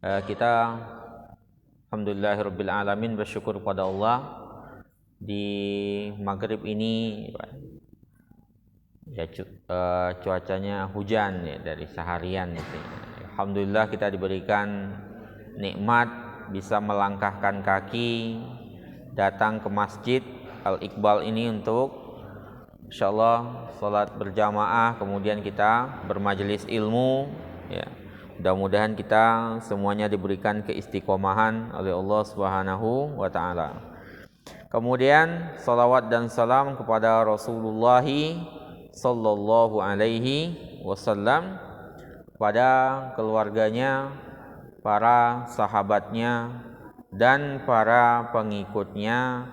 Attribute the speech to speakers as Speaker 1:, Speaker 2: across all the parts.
Speaker 1: Kita alhamdulillahirabbil alamin bersyukur pada Allah di maghrib ini ya cuacanya hujan ya dari seharian itu. Alhamdulillah kita diberikan nikmat bisa melangkahkan kaki datang ke Masjid Al-Iqbal ini untuk insyaallah salat berjamaah, kemudian kita bermajelis ilmu ya. Mudah-mudahan kita semuanya diberikan keistiqomahan oleh Allah Subhanahu wa taala. Kemudian salawat dan salam kepada Rasulullah sallallahu alaihi wasallam, kepada keluarganya, para sahabatnya dan para pengikutnya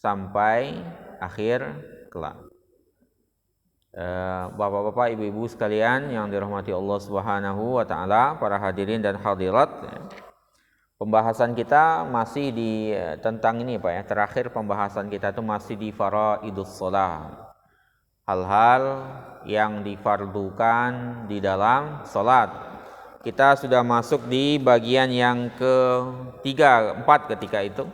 Speaker 1: sampai akhir kelak. Bapak-bapak, ibu-ibu sekalian yang dirahmati Allah Subhanahu wa taala, para hadirin dan hadirat. Pembahasan kita masih di tentang ini Pak ya. Terakhir pembahasan kita itu masih di faraidus shalah. Hal-hal yang difardukan di dalam salat. Kita sudah masuk di bagian yang ke-3, 4 ketika itu.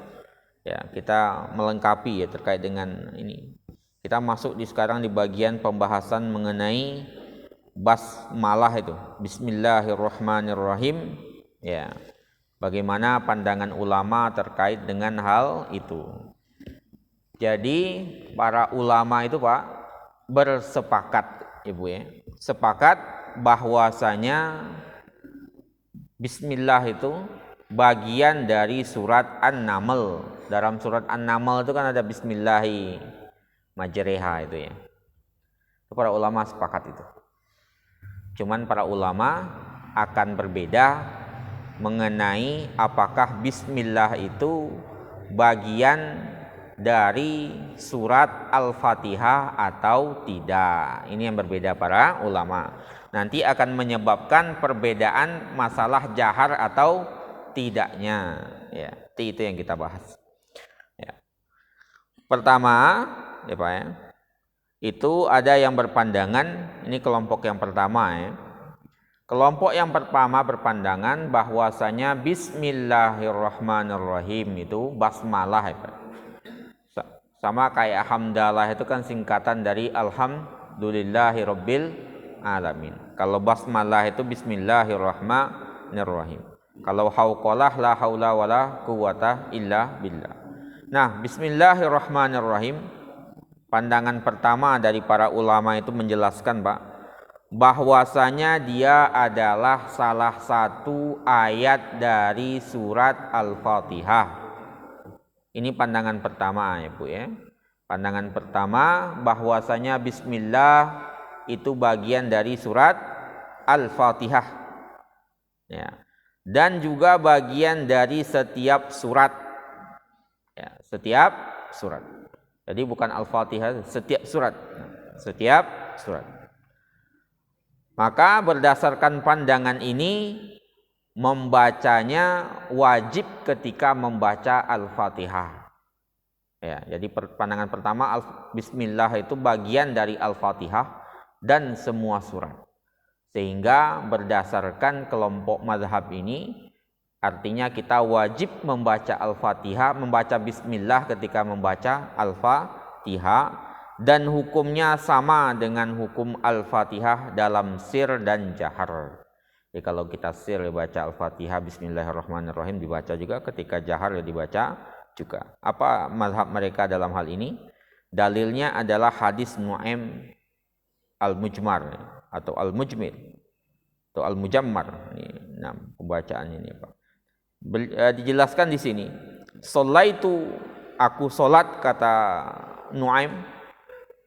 Speaker 1: Ya, kita melengkapi ya terkait dengan ini. Kita masuk sekarang di bagian pembahasan mengenai basmalah itu. Bismillahirrahmanirrahim. Ya. Bagaimana pandangan ulama terkait dengan hal itu. Jadi para ulama itu Pak bersepakat Ibu ya. Sepakat bahwasanya bismillah itu bagian dari surat An-Naml. Dalam surat An-Naml itu kan ada bismillahi majreha itu ya. Para ulama sepakat itu. Cuman para ulama akan berbeda mengenai apakah bismillah itu bagian dari surat Al-Fatihah atau tidak. Ini yang berbeda para ulama. Nanti akan menyebabkan perbedaan masalah jahar atau tidaknya. Ya, itu yang kita bahas. Ya. Pertama, ya Pak ya, itu ada yang berpandangan, ini kelompok yang pertama ya. Kelompok yang pertama berpandangan bahwasanya bismillahirrahmanirrahim itu basmalah ya Pak. Sama kayak hamdalah itu kan singkatan dari alhamdulillahirabbil alamin. Kalau basmalah itu bismillahirrahmanirrahim. Kalau hauqalah la haula wala quwata illa billah. Nah, bismillahirrahmanirrahim, pandangan pertama dari para ulama itu menjelaskan Pak, bahwasanya dia adalah salah satu ayat dari surat Al-Fatihah. Ini pandangan pertama ya Bu ya. Pandangan pertama bahwasanya bismillah itu bagian dari surat Al-Fatihah. Ya. Dan juga bagian dari setiap surat. Ya, setiap surat. Jadi bukan Al-Fatihah, setiap surat. Setiap surat. Maka berdasarkan pandangan ini, membacanya wajib ketika membaca Al-Fatihah. Ya, jadi pandangan pertama bismillah itu bagian dari Al-Fatihah dan semua surat. Sehingga berdasarkan kelompok mazhab ini, artinya kita wajib membaca Al-Fatihah, membaca bismillah ketika membaca Al-Fatihah, dan hukumnya sama dengan hukum Al-Fatihah dalam sir dan jahar. Jadi kalau kita sir baca Al-Fatihah bismillahirrahmanirrahim dibaca juga, ketika jahar dibaca juga. Apa mazhab mereka dalam hal ini? Dalilnya adalah hadis Nu'aim Al-Mujmar atau Al-Mujmir atau Al-Mujammar. Nah, pembacaan ini Pak. Dijelaskan di sini. Sholaitu, aku salat, kata Nu'aim,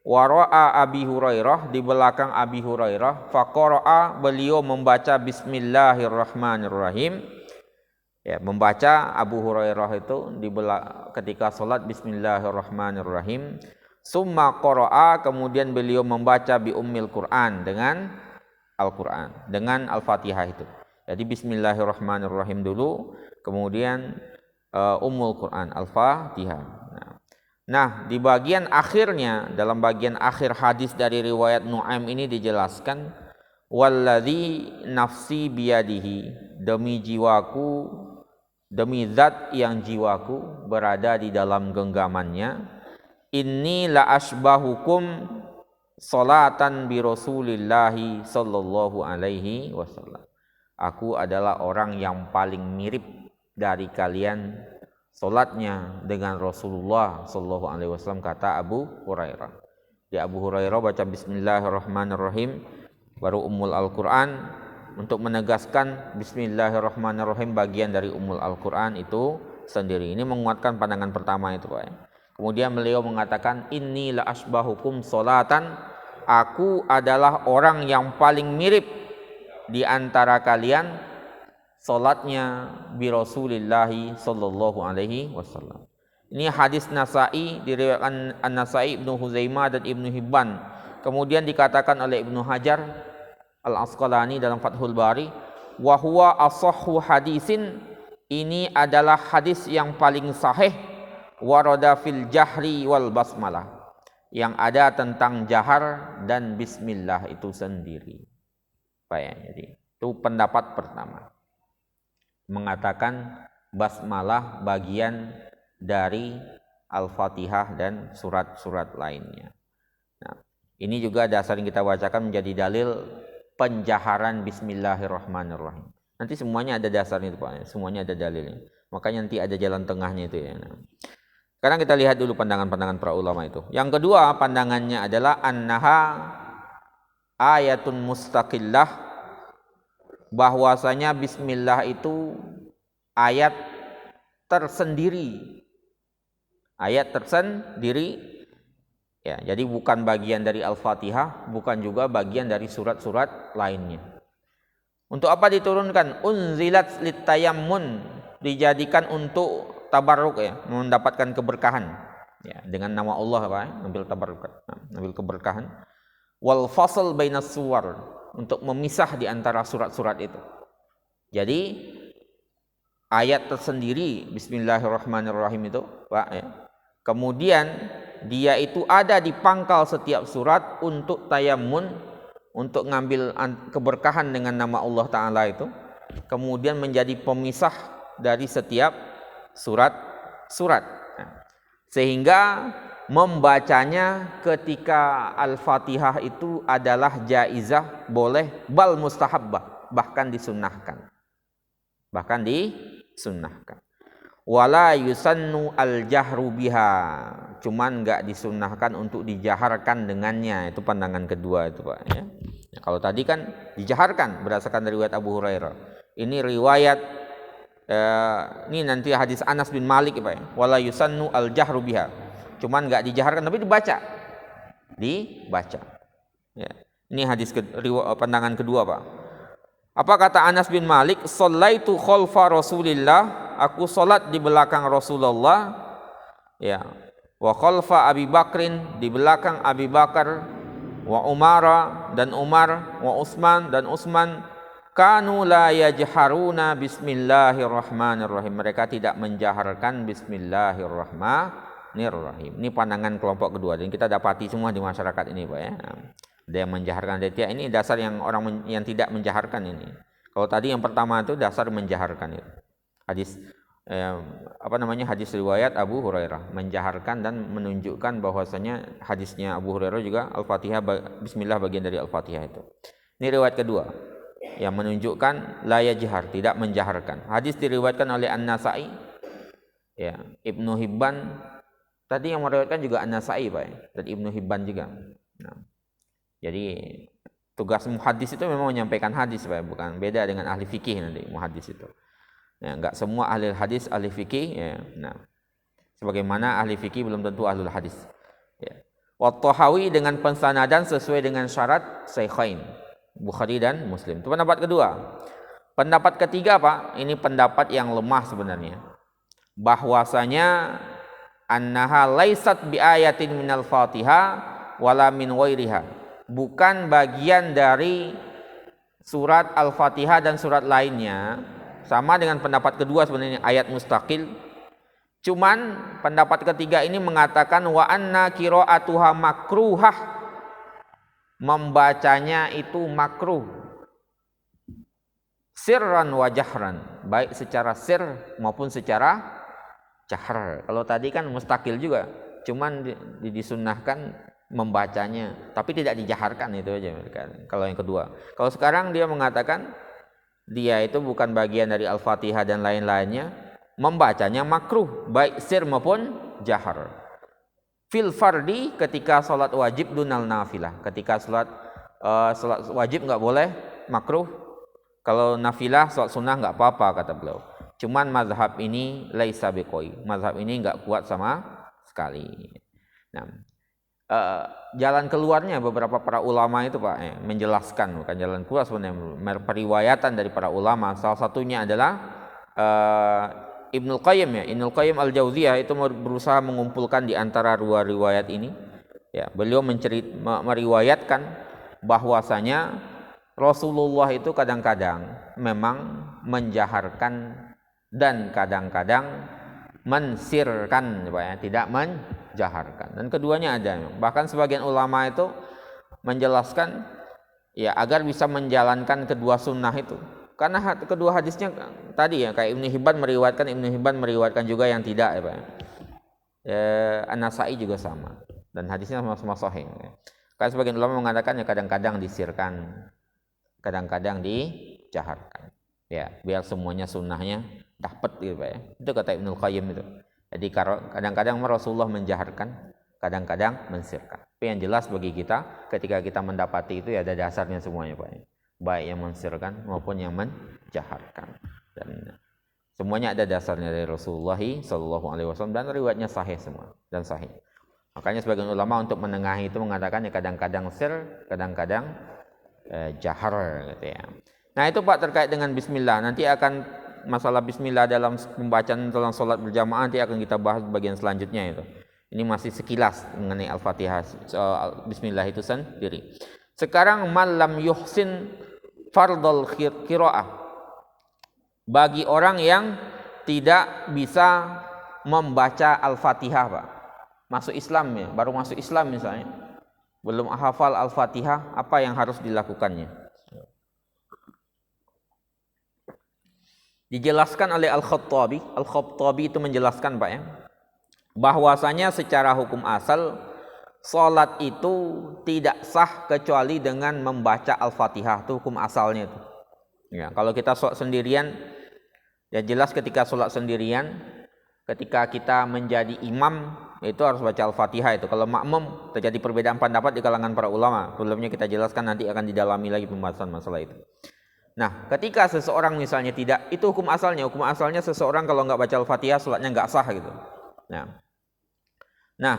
Speaker 1: wara'a Abi Hurairah, di belakang Abi Hurairah, faqara'a, beliau membaca bismillahirrahmanirrahim. Ya, membaca Abu Hurairah itu ketika salat bismillahirrahmanirrahim. Summa qara'a, kemudian beliau membaca bi ummil Quran, dengan Al-Quran, dengan Al-Fatihah itu. Jadi bismillahirrahmanirrahim dulu, kemudian ummul Quran, Al-Fatihah. Nah, di bagian akhirnya, dalam bagian akhir hadis dari riwayat Nu'aim ini dijelaskan, walladzi nafsi biyadihi, demi jiwaku, demi zat yang jiwaku berada di dalam genggamannya, inni la asbahukum salatan bi Rasulillahi sallallahu alaihi wasallam. Aku adalah orang yang paling mirip dari kalian salatnya dengan Rasulullah sallallahu alaihi wasallam, kata Abu Hurairah. Di Abu Hurairah baca bismillahirrahmanirrahim baru Ummul Al-Quran, untuk menegaskan bismillahirrahmanirrahim bagian dari Ummul Al-Quran itu sendiri. Ini menguatkan pandangan pertama itu, Pak. Kemudian beliau mengatakan inni la asbahukum salatan, aku adalah orang yang paling mirip di antara kalian salatnya bi Rasulillahi sallallahu alaihi wasallam. Ini hadis Nasa'i, diriwayatkan An-Nasa'i, Ibnu Huzaimah dan Ibnu Hibban. Kemudian dikatakan oleh Ibnu Hajar Al-Asqalani dalam Fathul Bari, wa huwa ashahhu hadisin, ini adalah hadis yang paling sahih warada fil jahri wal basmalah, yang ada tentang jahar dan bismillah itu sendiri. Jadi itu pendapat pertama, mengatakan basmalah bagian dari Al-Fatihah dan surat-surat lainnya. Nah, ini juga dasar yang kita bacakan menjadi dalil penjaharan bismillahirrahmanirrahim. Nanti semuanya ada dasarnya itu, Pak. Semuanya ada dalilnya. Makanya nanti ada jalan tengahnya itu ya. Nah, sekarang kita lihat dulu pandangan-pandangan para ulama itu. Yang kedua, pandangannya adalah annaha ayatun mustaqillah, bahwasanya bismillah itu ayat tersendiri. Ayat tersendiri ya, jadi bukan bagian dari Al-Fatihah, bukan juga bagian dari surat-surat lainnya. Untuk apa diturunkan? Unzilat litayammun, dijadikan untuk tabarruk ya, mendapatkan keberkahan ya, dengan nama Allah, Pak, ambil tabarruk, ambil keberkahan. Wal fasl bainas suwar, untuk memisah di antara surat-surat itu. Jadi ayat tersendiri bismillahirrahmanirrahim itu, Pak ya. Kemudian dia itu ada di pangkal setiap surat untuk tayammun, untuk ngambil keberkahan dengan nama Allah Ta'ala itu. Kemudian menjadi pemisah dari setiap surat-surat. Sehingga membacanya ketika Al-Fatihah itu adalah jaizah, boleh, bal mustahabbah, bahkan disunnahkan. Bahkan disunnahkan. Wala yusannu al-jahru biha, cuman enggak disunnahkan untuk dijaharkan dengannya. Itu pandangan kedua itu, Pak ya. Nah, kalau tadi kan dijaharkan berdasarkan riwayat Abu Hurairah. Ini riwayat ini nanti hadis Anas bin Malik, Pak ya. Wala yusannu al-jahru biha, cuman enggak dijaharkan tapi dibaca. Ya. Ini hadis pandangan kedua, Pak. Apa kata Anas bin Malik? Shallaitu khalfa Rasulillah, aku salat di belakang Rasulullah ya, wa khalfa Abi Bakrin, di belakang Abi Bakar, wa Umara dan Umar, wa Utsman dan Utsman, kanu la yajharuna bismillahirrahmanirrahim, mereka tidak menjaharkan bismillahirrahmanirrahim. Ini pandangan kelompok kedua dan kita dapati semua di masyarakat ini, Pak ya. Ada yang menjaharkan, ada tidak. Ini dasar yang orang yang tidak menjaharkan ini. Kalau tadi yang pertama itu dasar menjaharkan itu. Hadis hadis riwayat Abu Hurairah menjaharkan dan menunjukkan bahwasanya hadisnya Abu Hurairah juga Al-Fatihah, bismillah bagian dari Al-Fatihah itu. Ini riwayat kedua yang menunjukkan la yajhar, tidak menjaharkan. Hadis diriwayatkan oleh An-Nasa'i ya, Ibnu Hibban. Tadi yang meriwayatkan juga An-Nasa'i, Pak ya, dan Ibnu Hibban juga. Nah, jadi tugas muhaddis itu memang menyampaikan hadis, Pak, bukan beda dengan ahli fikih nanti muhaddis itu. Ya, enggak semua ahli hadis ahli fikih ya. Nah, sebagaimana ahli fikih belum tentu ahlul hadis. Ya. Wa Tahawi dengan pensanadan sesuai dengan syarat Syaikhain, Bukhari dan Muslim. Itu pendapat kedua. Pendapat ketiga, Pak, ini pendapat yang lemah sebenarnya. Bahwasanya annaha laisat bi ayatin minal Fatihah wala min ghairiha. Bukan bagian dari surat Al-Fatihah dan surat lainnya. Sama dengan pendapat kedua sebenarnya, ayat mustaqil. Cuman pendapat ketiga ini mengatakan wa anna qiraatuha makruhah, membacanya itu makruh. sirran wa jahran, baik secara sir maupun secara jahar. Kalau tadi kan mustakil juga, cuman disunnahkan membacanya tapi tidak dijaharkan, itu aja. Kalau yang kedua, kalau sekarang dia mengatakan dia itu bukan bagian dari Al-Fatihah dan lain-lainnya, membacanya makruh baik sir maupun jahar. Fil fardi, ketika salat wajib dunal nafilah, ketika salat wajib nggak boleh, makruh. Kalau nafilah salat sunnah nggak apa-apa kata beliau. Cuman mazhab ini laisa biqoi, mazhab ini nggak kuat sama sekali. Nah, jalan keluarnya beberapa para ulama itu Pak menjelaskan, bukan jalan keluar sebenarnya, periwayatan dari para ulama. Salah satunya adalah Ibnul Qayyim Ibnul Qayyim Al-Jauziyah itu berusaha mengumpulkan di antara dua riwayat ini. Ya, beliau meriwayatkan bahwasanya Rasulullah itu kadang-kadang memang menjaharkan dan kadang-kadang mensirkan, tidak menjaharkan. Dan keduanya ada. Bahkan sebagian ulama itu menjelaskan ya agar bisa menjalankan kedua sunnah itu. Karena kedua hadisnya tadi ya, kayak Ibnu Hibban meriwayatkan juga yang tidak ya Pak. An-Nasa'i juga sama. Dan hadisnya sama-sama sahih. Karena sebagian ulama mengatakan ya kadang-kadang disirkan, kadang-kadang dijaharkan. Ya, biar semuanya sunnahnya dapat gitu Pak ya. Itu kata Ibnul Qayyim itu. Jadi kadang-kadang Rasulullah menjaharkan, kadang-kadang mensirkan. Tapi yang jelas bagi kita, ketika kita mendapati itu ya ada dasarnya semuanya Pak ya. Baik yang mensirkan maupun yang menjaharkan. Dan semuanya ada dasarnya dari Rasulullah SAW dan riwayatnya sahih semua dan sahih. Makanya sebagian ulama untuk menengahi itu mengatakan ya kadang-kadang sir, kadang-kadang jahar gitu ya. Nah itu Pak terkait dengan bismillah. Nanti akan masalah bismillah dalam pembacaan dalam sholat berjamaah nanti akan kita bahas bagian selanjutnya itu. Ini masih sekilas mengenai Al-Fatihah, bismillah itu sendiri. Sekarang malam yuhsin fardhul qiraah. Bagi orang yang tidak bisa membaca Al-Fatihah Pak. Masuk Islam ya, baru masuk Islam misalnya. Belum hafal Al-Fatihah, apa yang harus dilakukannya? Dijelaskan oleh Al-Khattabi. Al-Khattabi itu menjelaskan Pak ya, bahwasanya secara hukum asal salat itu tidak sah kecuali dengan membaca Al-Fatihah. Itu hukum asalnya itu. Ya, kalau kita salat sendirian, ya jelas ketika salat sendirian, ketika kita menjadi imam itu harus baca Al-Fatihah itu. Kalau makmum terjadi perbedaan pendapat di kalangan para ulama. Sebelumnya kita jelaskan, nanti akan didalami lagi pembahasan masalah itu. Nah, ketika seseorang misalnya tidak, itu hukum asalnya. Hukum asalnya seseorang kalau nggak baca Al-Fatihah, salatnya nggak sah gitu. Nah,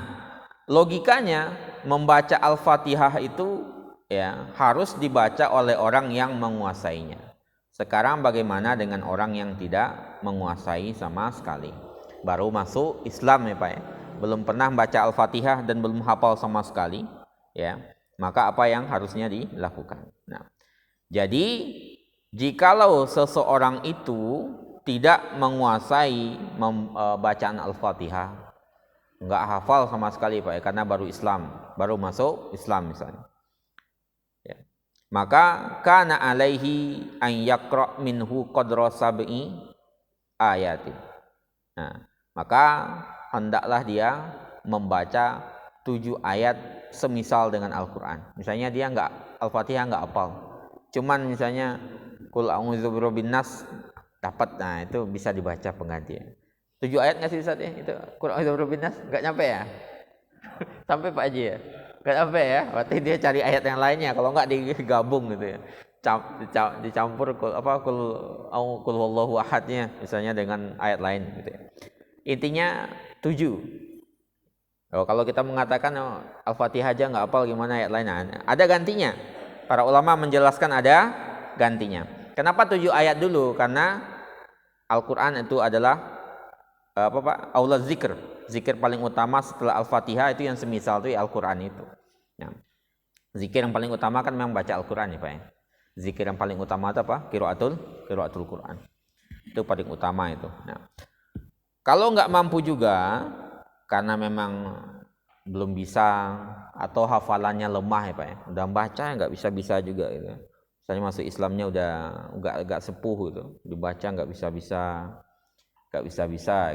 Speaker 1: logikanya membaca Al-Fatihah itu ya harus dibaca oleh orang yang menguasainya. Sekarang bagaimana dengan orang yang tidak menguasai sama sekali? Baru masuk Islam ya Pak ya. Belum pernah baca Al-Fatihah dan belum hafal sama sekali, ya. Maka apa yang harusnya dilakukan? Nah, jadi jikalau seseorang itu tidak menguasai bacaan Al-Fatihah, enggak hafal sama sekali Pak ya, karena baru Islam, baru masuk Islam misalnya. Ya. Maka kana alaihi an yaqra minhu qadra sab'i ayatin. Nah, maka hendaklah dia membaca 7 ayat semisal dengan Al-Quran. Misalnya dia Al-Fatihah enggak hafal, cuman misalnya Qul a'udzu birabbin nas dapat, nah itu bisa dibaca penggantian. 7 ayat nggak sih Ustaz ya? Itu Qul a'udzu birabbin nas nggak nyampe ya? Sampai Pak Haji ya? Nggak nyampe ya? Berarti dia cari ayat yang lainnya, kalau nggak digabung gitu ya. Dicampur Qul huwallahu ahadnya misalnya dengan ayat lain gitu ya. Intinya 7. Kalau kita mengatakan Al-Fatihah aja nggak hafal, gimana ayat lain? Nah, ada gantinya. Para ulama menjelaskan ada gantinya. Kenapa 7 ayat dulu? Karena Al-Quran itu adalah aula zikr. Zikir paling utama setelah Al-Fatihah itu yang semisal itu Al-Quran itu. Nah, zikir yang paling utama kan memang baca Al-Quran ya Pak ya. Zikir yang paling utama itu apa? Qiraatul Quran. Itu paling utama itu. Nah, kalau nggak mampu juga karena memang belum bisa atau hafalannya lemah ya Pak ya. Udah baca nggak bisa juga gitu. Misalnya masuk Islamnya udah agak sepuh gitu, dibaca nggak bisa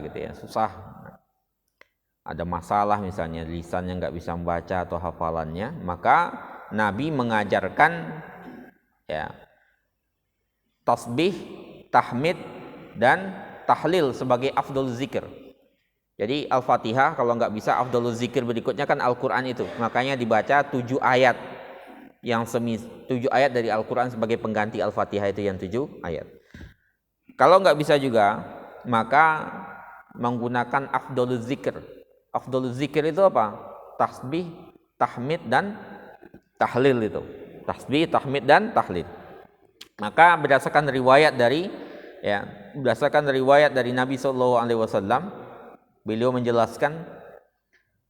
Speaker 1: gitu ya, susah. Ada masalah misalnya lisannya nggak bisa membaca atau hafalannya, maka Nabi mengajarkan ya tasbih, tahmid dan tahlil sebagai afdol zikir. Jadi Al-Fatihah kalau nggak bisa afdol zikir berikutnya kan Al-Quran itu, makanya dibaca 7 ayat yang 7 ayat dari Al-Quran sebagai pengganti Al-Fatihah itu yang 7 ayat. Kalau nggak bisa juga, maka menggunakan afdolul zikir. Afdolul zikir itu apa? Tasbih, tahmid dan tahlil itu. Tasbih, tahmid dan tahlil. Maka berdasarkan riwayat dari Nabi SAW, beliau menjelaskan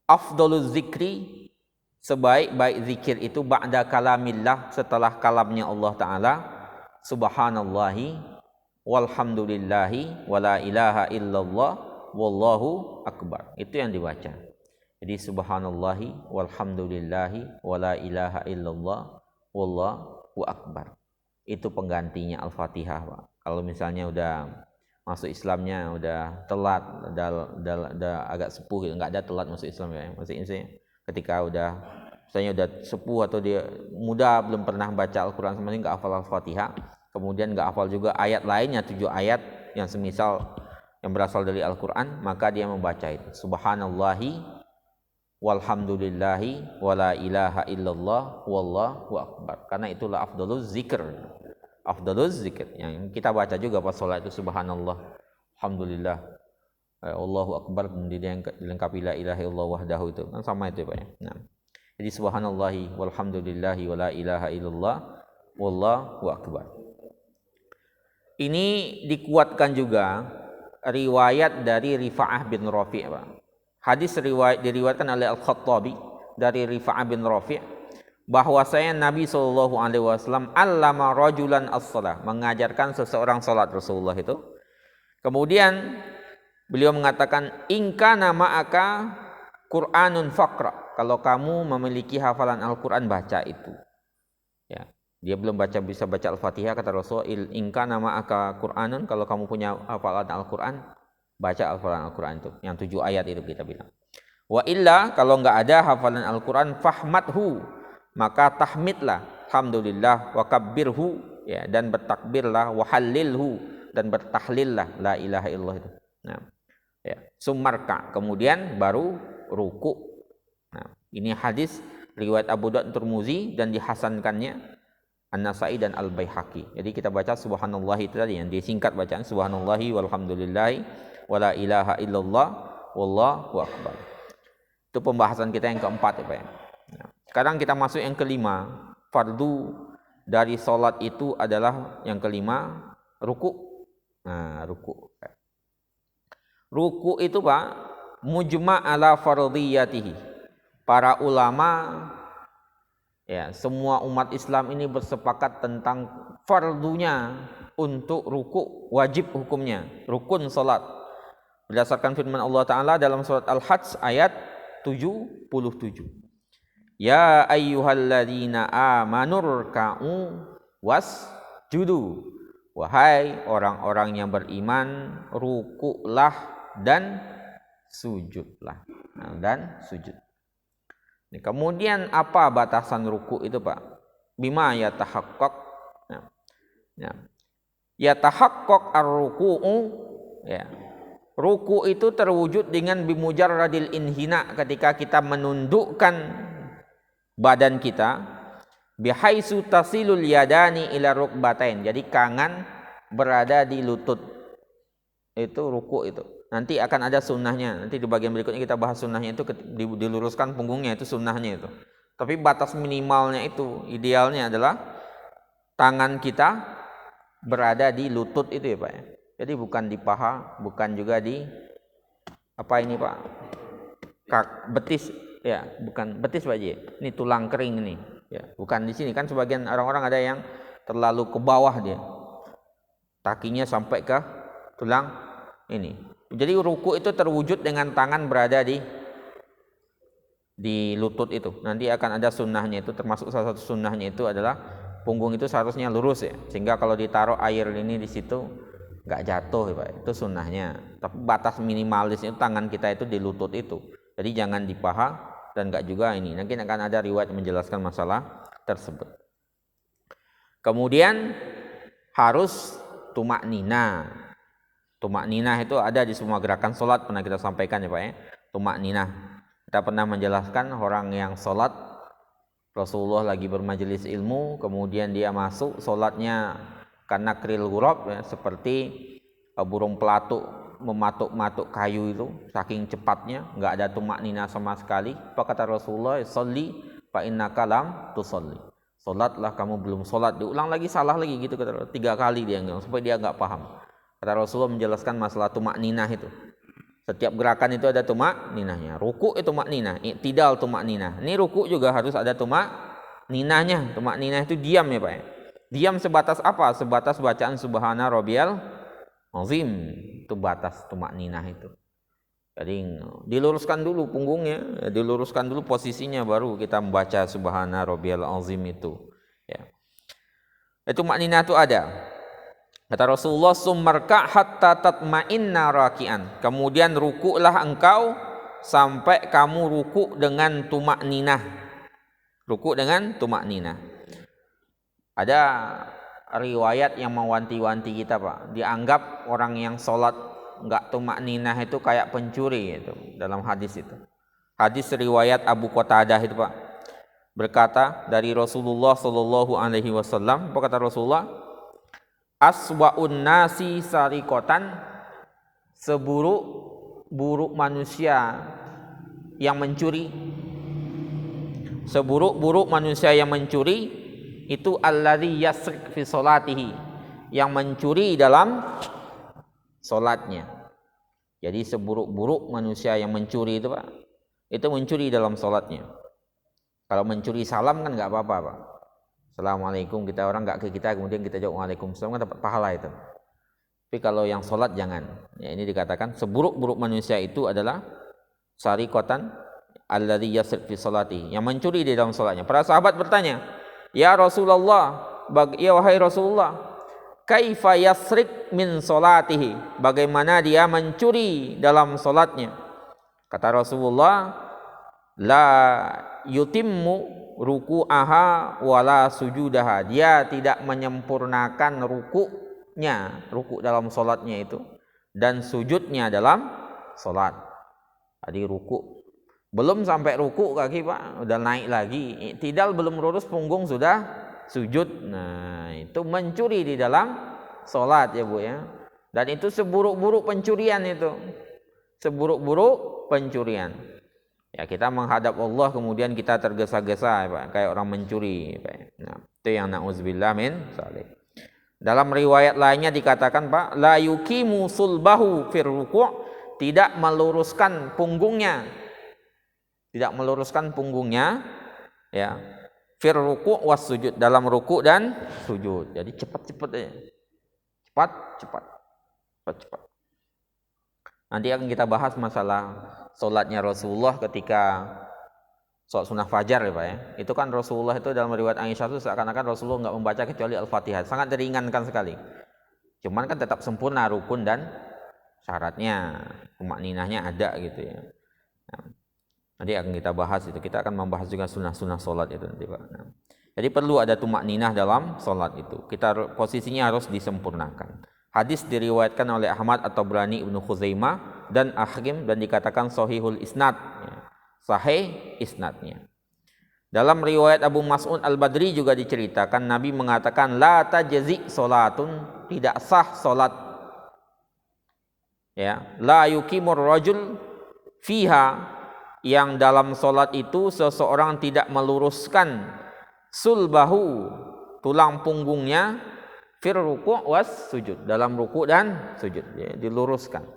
Speaker 1: afdolul zikri, sebaik-baik zikir itu ba'da kalamillah, setelah kalamnya Allah Ta'ala, subhanallahi walhamdulillahi wala ilaha illallah wallahu akbar. Itu yang dibaca. Jadi subhanallahi walhamdulillahi wala ilaha illallah wallahu akbar. Itu penggantinya Al-Fatihah, Pak. Kalau misalnya udah masuk Islamnya udah telat, udah agak sepuh, enggak ada telat masuk Islam ya. Maksudnya ketika misalnya udah sepuh atau dia muda belum pernah baca Al-Quran sama sekali, nggak hafal Al-Fatihah, kemudian nggak hafal juga ayat lainnya 7 ayat yang semisal yang berasal dari Al-Quran, maka dia membaca itu subhanallahi walhamdulillahi wala ilaha illallah wallahu akbar, karena itulah afdaluz zikr yang kita baca juga pas sholat itu subhanallah, alhamdulillah, Allahu akbar, kemudian dilengkapi la ilaha illallah wahdahu, itu kan sama itu Pak ya. Nah, jadi subhanallahi walhamdulillahi wala ilaha illallah wallahu akbar. Ini dikuatkan juga riwayat dari Rifa'ah bin Rafi', Pak. Hadis diriwayatkan oleh Al-Khattabi dari Rifa'ah bin Rafi' bahwasanya Nabi SAW allama rajulan as-salah, mengajarkan seseorang salat Rasulullah itu. Kemudian beliau mengatakan ingka nama'aka Qur'anun faqra, kalau kamu memiliki hafalan Al-Quran baca itu. Ya, dia belum bisa baca Al-Fatihah, kata Rasul, ingka nama'aka Qur'anun, kalau kamu punya hafalan Al-Quran baca hafalan Al-Quran itu, yang 7 ayat itu kita bilang. Wa illa, kalau enggak ada hafalan Al-Quran, fahmadhu, maka tahmidlah, alhamdulillah, wa kabbirhu, ya, dan bertakbirlah, wa hallilhu, dan bertahlillah la ilaha illallah itu. Nah, ya, sumarka, kemudian baru ruku. Nah, ini hadis riwayat Abu Daud Tirmizi dan dihasankannya An-Nasa'i dan Al-Baihaqi. Jadi kita baca subhanallahi itu tadi yang disingkat bacaan subhanallahi walhamdulillahi wala ilaha illallah wallahu akbar. Itu pembahasan kita yang keempat ya Pak ya. Nah, sekarang kita masuk yang kelima. Fardu dari salat itu adalah yang kelima ruku. Nah, ruku. Ruku itu Pak mujma' ala fardhiyatihi. Para ulama ya, semua umat Islam ini bersepakat tentang fardunya untuk ruku, wajib hukumnya, rukun salat. Berdasarkan firman Allah Ta'ala dalam surat Al-Hajj ayat 77. Ya ayyuhalladzina amanur ka'u wasjudu. Wahai orang-orang yang beriman, rukulah dan sujudlah. Nah, dan sujud. Nah, kemudian apa batasan ruku itu Pak? Bima yatahaqqaq. Nah, yatahaqqaq ar-ruku'u, ya. Ruku itu terwujud dengan bimujarradil inhina, ketika kita menundukkan badan kita, bihaitsu tasilul yadani ila rukbatain. Jadi tangan berada di lutut. Itu ruku itu. Nanti akan ada sunnahnya. Nanti di bagian berikutnya kita bahas sunnahnya itu, diluruskan punggungnya, itu sunnahnya itu. Tapi batas minimalnya itu, idealnya adalah tangan kita berada di lutut itu ya Pak ya. Jadi bukan di paha, bukan juga di apa ini Pak? Betis ya, bukan betis Pak Ji. Ini tulang kering ini. Ya, bukan di sini, kan sebagian orang-orang ada yang terlalu ke bawah dia. Kakinya sampai ke tulang ini. Jadi ruku itu terwujud dengan tangan berada di lutut itu. Nanti akan ada sunnahnya itu, termasuk salah satu sunnahnya itu adalah Punggung itu seharusnya lurus ya, sehingga kalau ditaruh air ini di situ nggak jatuh ya Pak. Itu sunnahnya. Tapi batas minimalis itu tangan kita itu di lutut itu. Jadi jangan di paha dan nggak juga ini. Nanti akan ada riwayat menjelaskan masalah tersebut. Kemudian harus tumak nina. Tumak nina itu ada di semua gerakan sholat, pernah kita sampaikan ya Pak ya. Tumak nina. Kita pernah menjelaskan orang yang sholat, Rasulullah lagi bermajelis ilmu, kemudian dia masuk sholatnya karena kril ghurab ya, seperti burung pelatuk mematuk-matuk kayu itu, saking cepatnya, nggak ada tumak nina sama sekali. Apa kata Rasulullah? Sholli fa innaka lam tusolli. Sholatlah, kamu belum sholat. Diulang lagi, salah lagi gitu, kata 3 kali dia nggak, supaya dia nggak paham. Kata Rasulullah menjelaskan masalah tumak ninah itu. Setiap gerakan itu ada tumak ninahnya. Ruku itu tumak ninah, i'tidal tumak ninah. Ini ruku juga harus ada tumak ninahnya. Tumak ninah itu diam ya Pak ya. Diam sebatas apa? Sebatas bacaan subhana rabbiyal azim. Itu batas tumak ninah itu. Jadi diluruskan dulu punggungnya, diluruskan dulu posisinya, baru kita membaca subhana rabbiyal azim itu. Ya. Itu tumak ninah itu ada. Kata Rasulullah, summarka hatta tatma'inna raki'an. Kemudian rukuklah engkau sampai kamu rukuk dengan tumak ninah. Rukuk dengan tumak ninah. Ada riwayat yang mewanti-wanti kita Pak. Dianggap orang yang sholat enggak tumak ninah itu kayak pencuri itu dalam hadis itu. Hadis riwayat Abu Qatadah itu Pak. Berkata dari Rasulullah sallallahu alaihi wasallam, apa kata Rasulullah? Aswa'un nasi sarikotan, seburuk-buruk manusia yang mencuri. Seburuk-buruk manusia yang mencuri itu alladzi yasrik fi sholatihi, yang mencuri dalam sholatnya. Jadi seburuk-buruk manusia yang mencuri itu Pak, itu mencuri dalam sholatnya. Kalau mencuri salam kan nggak apa-apa Pak. Assalamualaikum, kita orang nggak ke kita, kemudian kita jawab waalaikumsalam, kan dapat pahala itu. Tapi kalau yang sholat jangan. Ya, ini dikatakan seburuk-buruk manusia itu adalah sarikotan alladzi yasrik fi sholati, yang mencuri di dalam sholatnya. Para sahabat bertanya, ya Rasulullah, ya wahai Rasulullah, kaifa yasrik min sholatihi, bagaimana dia mencuri dalam sholatnya? Kata Rasulullah, la yutimmu ruku'aha wala sujudaha, dia tidak menyempurnakan rukuknya, rukuk dalam sholatnya itu, dan sujudnya dalam sholat. Jadi rukuk belum sampai rukuk kaki Pak udah naik lagi, i'tidal belum lurus punggung sudah sujud. Nah itu mencuri di dalam sholat ya Bu ya. Dan itu seburuk-buruk pencurian itu, seburuk-buruk pencurian. Ya kita menghadap Allah kemudian kita tergesa-gesa ya Pak, kayak orang mencuri Pak. Nah, itu yang na'udzubillah min dzalik. Dalam riwayat lainnya dikatakan Pak, la yuqimu sulbahu fir ruku', tidak meluruskan punggungnya. Tidak meluruskan punggungnya ya. Fir ruku' was sujud, dalam ruku' dan sujud. Jadi cepat-cepat aja. Cepat. Nanti akan kita bahas masalah sholatnya Rasulullah ketika sholat sunnah fajar ya Pak ya. Itu kan Rasulullah itu dalam riwayat Aisyah itu seakan-akan Rasulullah nggak membaca kecuali Al-Fatihah. Sangat diringankan sekali. Cuman kan tetap sempurna rukun dan syaratnya, tumak ninahnya ada gitu ya. Nah, nanti akan kita bahas itu. Kita akan membahas juga sunnah-sunnah sholat itu nanti Pak. Nah, jadi perlu ada tumak ninah dalam sholat itu. Kita posisinya harus disempurnakan. Hadis diriwayatkan oleh Ahmad atau Tabrani, Ibnu Khuzaimah dan Hakim, dan dikatakan sahihul isnad, sahih isnadnya. Dalam riwayat Abu Mas'ud Al-Badri juga diceritakan Nabi mengatakan la tajzi salatun, tidak sah salat. Ya, la yuqimur rajul fiha, yang dalam salat itu seseorang tidak meluruskan sulbahu, tulang punggungnya, fir ruku' was sujud, dalam ruku' dan sujud, ya, diluruskan.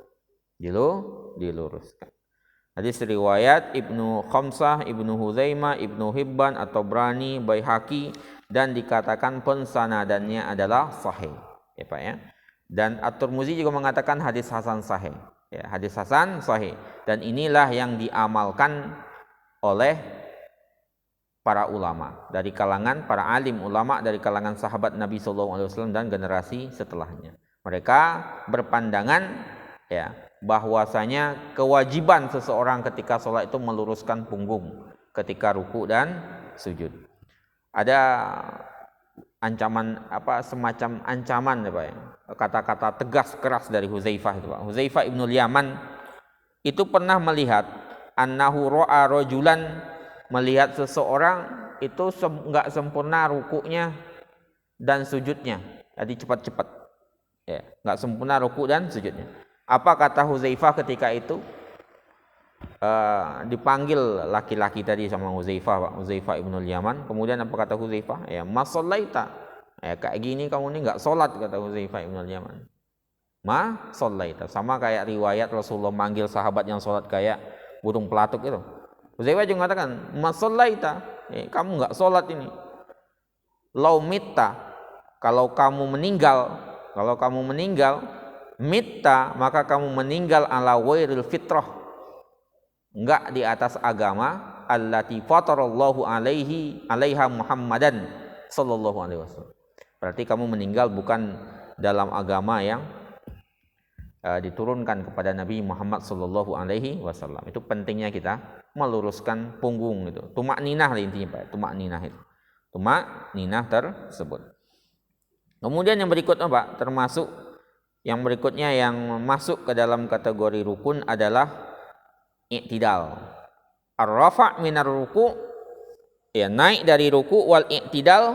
Speaker 1: Diluruskan. Hadis riwayat Ibnu Khamsah, Ibnu Huzaimah, Ibnu Hibban atau Tabrani, Baihaqi, dan dikatakan pensanadannya adalah sahih ya Pak ya. Dan At-Tirmidzi juga mengatakan hadis hasan sahih ya, hadis hasan sahih. Dan inilah yang diamalkan oleh para ulama, dari kalangan para alim ulama, dari kalangan sahabat Nabi SAW dan generasi setelahnya. Mereka berpandangan ya bahwasanya kewajiban seseorang ketika sholat itu meluruskan punggung ketika ruku dan sujud. Ada ancaman semacam ancaman ya Pak ya. Kata-kata tegas keras dari Hudzaifah itu Pak. Hudzaifah ibnul Yaman itu pernah melihat annahu ra'a rajulan, melihat seseorang itu enggak sempurna rukuknya dan sujudnya. Jadi cepat-cepat. Ya, enggak sempurna ruku dan sujudnya. Apa kata Hudzaifah ketika itu? Dipanggil laki-laki tadi sama Hudzaifah, Pak. Hudzaifah ibnul Yaman. Kemudian apa kata Hudzaifah? Ya, masallaita. Ya, kayak gini kamu ini enggak salat, kata Hudzaifah ibnul Yaman. Ma sallaita. Sama kayak riwayat Rasulullah manggil sahabat yang salat kayak burung pelatuk itu. Hudzaifah juga mengatakan, masallaita, kamu enggak sholat ini. Lau mitta, kalau kamu meninggal, mitta, maka kamu meninggal ala wairil fitrah, enggak di atas agama allati fatarallahu alaiha Muhammadan sallallahu alaihi wasallam. Berarti kamu meninggal bukan dalam agama yang diturunkan kepada Nabi Muhammad sallallahu alaihi wasallam. Itu pentingnya kita meluruskan punggung itu. Tumakninah intinya Pak, tumakninah itu. Tumakninah tersebut. Kemudian yang berikutnya Pak, termasuk yang berikutnya yang masuk ke dalam kategori rukun adalah i'tidal. Ar-rafa' minar ruku', ya naik dari ruku, wal i'tidal,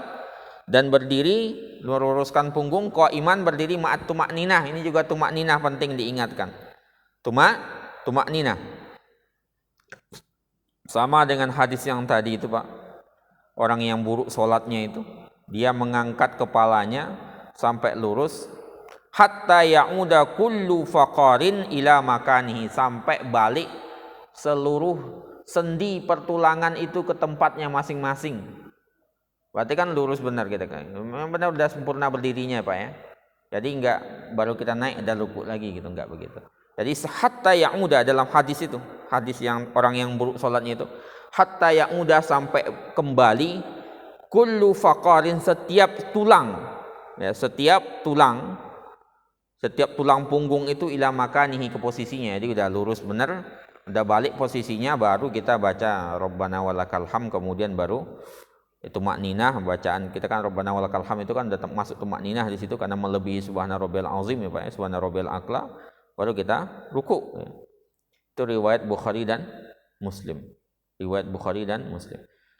Speaker 1: dan berdiri meluruskan punggung, qaiman berdiri ma'at tumakninah. Ini juga tumakninah penting diingatkan. Tumakninah. Sama dengan hadis yang tadi itu Pak. Orang yang buruk sholatnya itu, dia mengangkat kepalanya sampai lurus, hatta ya'uda kullu faqarin ila makanihi, sampai balik seluruh sendi pertulangan itu ke tempatnya masing-masing. Berarti kan lurus benar kita kan. Memang benar sudah sempurna berdirinya Pak ya. Jadi enggak baru kita naik ada ruku lagi gitu, enggak begitu. Jadi hatta ya'uda dalam hadis itu, hadis yang orang yang buruk salatnya itu, hatta ya'uda sampai kembali kullu faqarin, setiap tulang, ya, setiap tulang punggung itu ila makanihi, ke posisinya. Jadi udah lurus benar, udah balik posisinya, baru kita baca Rabbana walakal hamd, kemudian baru itu makninah bacaan kita kan Rabbana walakal hamd itu kan udah masuk tumakninah di situ karena melebihi subhana rabbiyal azim ya Pak ya, subhana rabbiyal a'la, baru kita ruku ya. Itu riwayat Bukhari dan Muslim.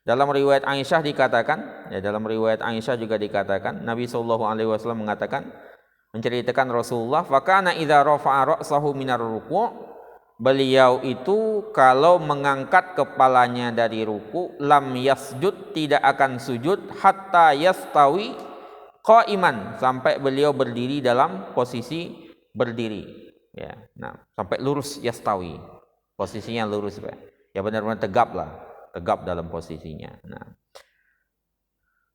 Speaker 1: Dalam riwayat Aisyah dikatakan, ya dalam riwayat Aisyah juga dikatakan Nabi SAW mengatakan, menceritakan Rasulullah, fakana idza rafa'a ra'sahu minar ruku', beliau itu kalau mengangkat kepalanya dari ruku, lam yasjud, tidak akan sujud, hatta yastawi qaiman, sampai beliau berdiri dalam posisi berdiri ya. Nah, sampai lurus, yastawi, posisinya lurus Pak. Ya benar-benar tegap dalam posisinya. Nah,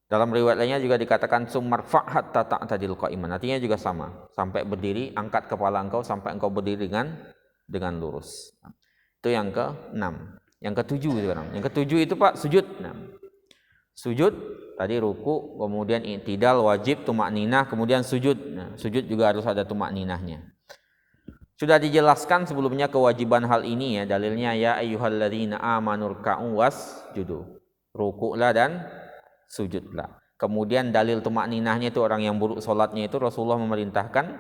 Speaker 1: dalam riwayat lainnya juga dikatakan sumarfa' hatta ta'tadil qaiman, artinya juga sama, sampai berdiri, angkat kepala engkau sampai engkau berdiri dengan lurus. Itu yang ke-6. Yang ke-7 itu orang. Yang ke-7 itu Pak sujud. Nah, sujud tadi ruku, kemudian i'tidal wajib, tumakninah, kemudian sujud. Nah, sujud juga harus ada tumakninahnya. Sudah dijelaskan sebelumnya kewajiban hal ini ya, dalilnya ya ayyuhalladzina amanu ruk'u wasjudu. Rukuklah dan sujudlah. Kemudian dalil tumakninahnya itu orang yang buruk salatnya itu Rasulullah memerintahkan,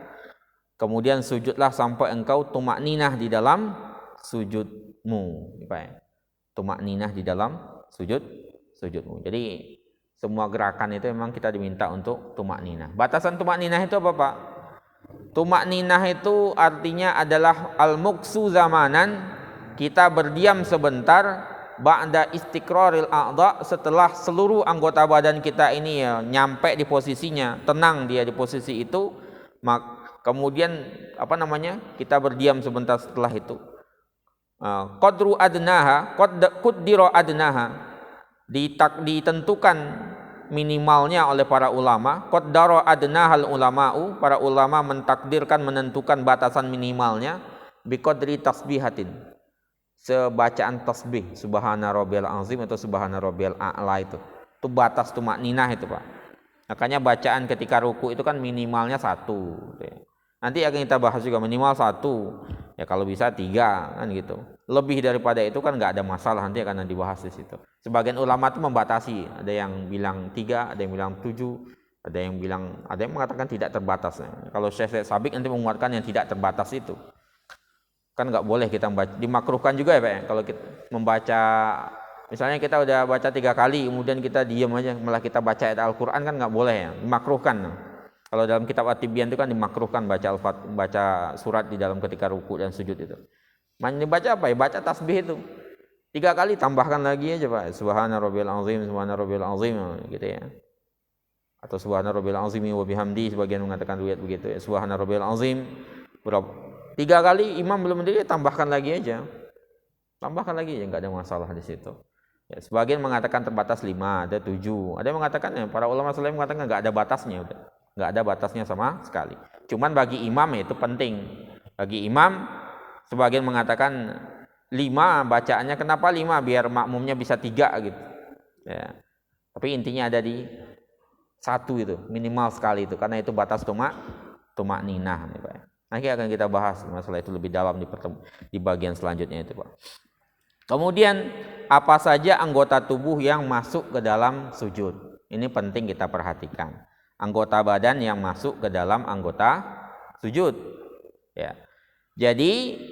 Speaker 1: kemudian sujudlah sampai engkau tumakninah di dalam sujudmu. Tumakninah di dalam sujudmu. Jadi semua gerakan itu memang kita diminta untuk tumakninah. Batasan tumakninah itu apa Pak? Tumakninah itu artinya adalah al-muksu zamanan, kita berdiam sebentar, ba'da istiqraril a'dha, setelah seluruh anggota badan kita ini ya nyampe di posisinya, tenang dia di posisi itu, kemudian kita berdiam sebentar setelah itu. Qadru adnaha, qaddira adnaha, ditentukan minimalnya oleh para ulama. Qaddara adnahal ulama'u, para ulama mentakdirkan, menentukan batasan minimalnya biqadri tasbihatin, sebacaan tasbih subhana rabbiyal azim atau subhana rabbiyal a'la itu batas tumakninah itu Pak. Makanya bacaan ketika ruku itu kan minimalnya 1 gitu ya. Nanti akan kita bahas juga minimal 1 ya, kalau bisa 3 kan gitu. Lebih daripada itu kan nggak ada masalah, nanti akan dibahas di situ. Sebagian ulama itu membatasi, ada yang bilang 3, ada yang bilang 7, ada yang mengatakan tidak terbatas. Kalau Syekh Sabik nanti menguatkan yang tidak terbatas itu. Kan nggak boleh kita membaca, dimakruhkan juga ya Pak ya, kalau kita membaca, misalnya kita udah baca 3 kali kemudian kita diam aja malah kita baca ayat Al-Quran kan nggak boleh ya, dimakruhkan. Kalau dalam kitab At-Tibyan itu kan dimakruhkan baca surat di dalam ketika ruku dan sujud itu. Baca apa ya, baca tasbih itu 3 kali, tambahkan lagi aja Pak, subhana rabbiyal azim, subhana rabbiyal azim gitu ya, atau subhana rabbiyal azim wa bihamdi, sebagian mengatakan riwayat begitu ya, subhana rabbiyal azim berapa 3 kali, imam belum berdiri, tambahkan lagi aja, nggak ada masalah di situ. Ya, sebagian mengatakan terbatas 5, ada 7, ada yang mengatakan ya, para ulama saleh mengatakan nggak ada batasnya, udah nggak ada batasnya sama sekali. Cuman bagi imam ya, itu penting. Bagi imam, sebagian mengatakan 5 bacaannya, kenapa 5? Biar makmumnya bisa 3 gitu. Ya. Tapi intinya ada di 1 itu, minimal sekali itu, karena itu batas tumak ninah nih Pak. Nanti akan kita bahas masalah itu lebih dalam di bagian selanjutnya itu Pak. Kemudian apa saja anggota tubuh yang masuk ke dalam sujud? Ini penting kita perhatikan. Anggota badan yang masuk ke dalam anggota sujud. Ya. Jadi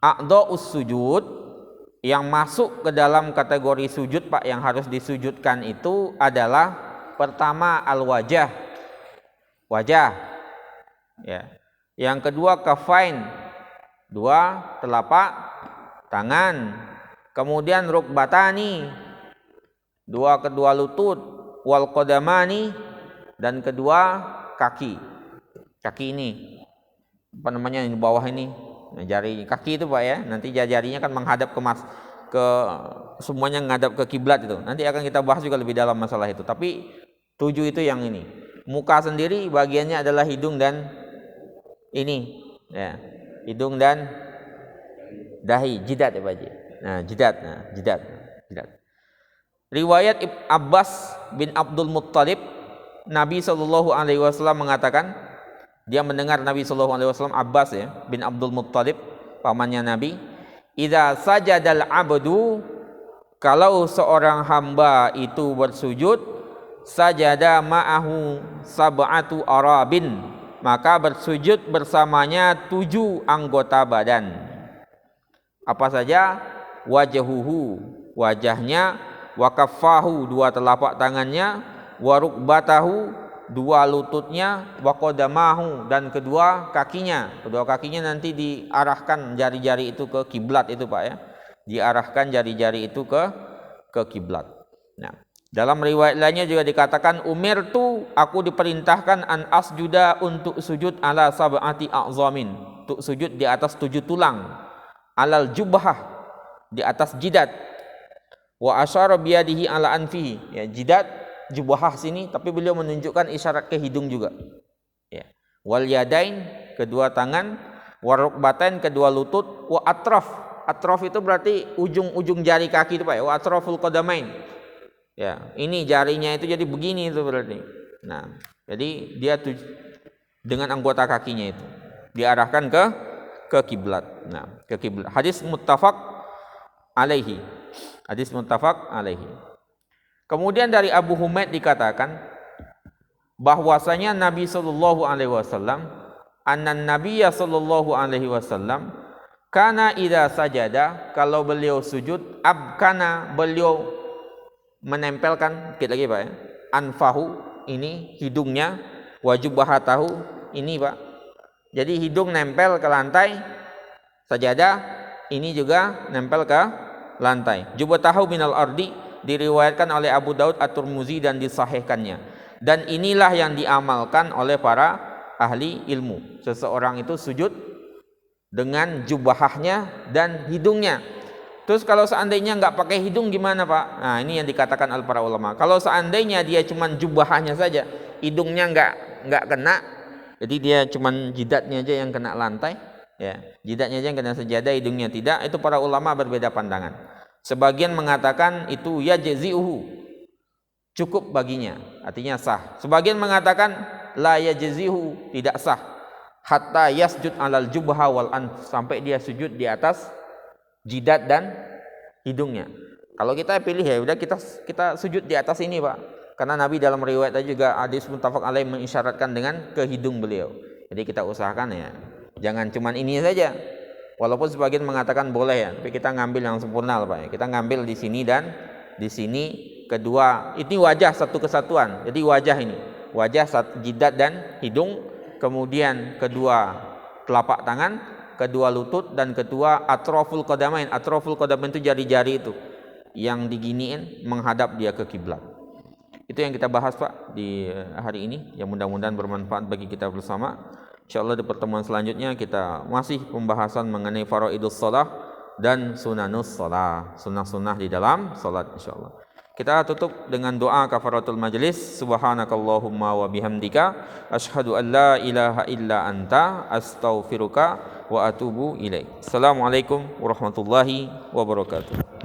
Speaker 1: a'dha'us sujud yang masuk ke dalam kategori sujud Pak, yang harus disujudkan itu adalah pertama al-wajah. Wajah. Ya. Yang kedua kafain, 2 telapak tangan. Kemudian rukbatani, 2 kedua lutut, wal qadamani, dan kedua kaki. Kaki ini apa namanya, di bawah ini, jari kaki itu Pak ya. Nanti jari-jarinya kan menghadap ke semuanya menghadap ke kiblat itu. Nanti akan kita bahas juga lebih dalam masalah itu. Tapi 7 itu yang ini. Muka sendiri bagiannya adalah hidung dan ini ya, hidung dan dahi, jidat ya Pak Haji. Nah, jidat. Riwayat Abbas bin Abdul Muttalib, Nabi SAW mengatakan, dia mendengar Nabi SAW, Abbas ya bin Abdul Muttalib, pamannya Nabi, idza sajadal abdu, kalau seorang hamba itu bersujud, sajada ma'ahu sab'atu arabin, maka bersujud bersamanya 7 anggota badan. Apa saja? Wajahuhu, wajahnya, wa kaffahu, 2 telapak tangannya, wa rukbatahu, 2 lututnya, wa qadamahu, dan kedua kakinya. Kedua kakinya nanti diarahkan jari-jari itu ke kiblat itu Pak ya. Diarahkan jari-jari itu ke kiblat. Nah, dalam riwayat lainnya juga dikatakan, umirtu, aku diperintahkan an asjuda, untuk sujud ala sab'ati a'zamin, untuk sujud di atas 7 tulang, alal jubhah, di atas jidat, wa asyara biyadihi ala anfihi, ya jidat jubhah sini, tapi beliau menunjukkan isyarat ke hidung juga. Ya. Wal yadain, kedua tangan, wa rukbatain, kedua lutut, wa atraf. Atraf itu berarti ujung-ujung jari kaki itu Pak ya, wa atraful qadamain. Ya, ini jarinya itu jadi begini itu berarti. Nah, jadi dia dengan anggota kakinya itu diarahkan ke kiblat. Nah, ke kiblat. Hadis muttafaq alaihi. Kemudian dari Abu Humaid dikatakan bahwasanya Nabi sallallahu alaihi wasallam, annan nabiyya sallallahu alaihi wasallam kana idza sajada, kalau beliau sujud, abkana, beliau menempelkan, dikit lagi Pak ya, anfahu, ini hidungnya, wajubahatahu, ini Pak. Jadi hidung nempel ke lantai, sajadah ini juga nempel ke lantai. Jubatahu minal ardi, diriwayatkan oleh Abu Daud At-Tirmidzi dan disahihkannya. Dan inilah yang diamalkan oleh para ahli ilmu. Seseorang itu sujud dengan jubahahnya dan hidungnya. Terus kalau seandainya nggak pakai hidung gimana Pak? Nah, ini yang dikatakan oleh para ulama. Kalau seandainya dia cuma jubahnya saja, hidungnya nggak kena, jadi dia cuma jidatnya aja yang kena lantai, Ya, jidatnya aja yang kena sejadah, hidungnya tidak. Itu para ulama berbeda pandangan. Sebagian mengatakan itu yajzi'uhu, cukup baginya, artinya sah. Sebagian mengatakan la yajzi'uhu, tidak sah. Hatta yasjud alal jubha wal anf, sampai dia sujud di atas jidat dan hidungnya. Kalau kita pilih ya udah kita sujud di atas ini, Pak. Karena Nabi dalam riwayat juga hadis muttafaq alaih mengisyaratkan dengan ke hidung beliau. Jadi kita usahakan ya, jangan cuman ini saja. Walaupun sebagian mengatakan boleh ya, tapi kita ngambil yang sempurna, Pak. Kita ngambil di sini dan di sini kedua. Ini wajah satu kesatuan. Jadi wajah ini, wajah jidat dan hidung, kemudian kedua telapak tangan, kedua lutut, dan kedua atroful qadamain. Atroful qadamain itu jari-jari itu yang diginiin menghadap dia ke kiblat. Itu yang kita bahas, Pak, di hari ini. Yang mudah-mudahan bermanfaat bagi kita bersama. Insyaallah di pertemuan selanjutnya kita masih pembahasan mengenai faraidus shalah dan sunanus shalah, sunnah-sunnah di dalam salat insyaallah. Kita tutup dengan doa kafaratul majlis. Subhanakallahumma wa bihamdika asyhadu an la ilaha illa anta astaghfiruka wa atubu ilaik. Assalamualaikum warahmatullahi wabarakatuh.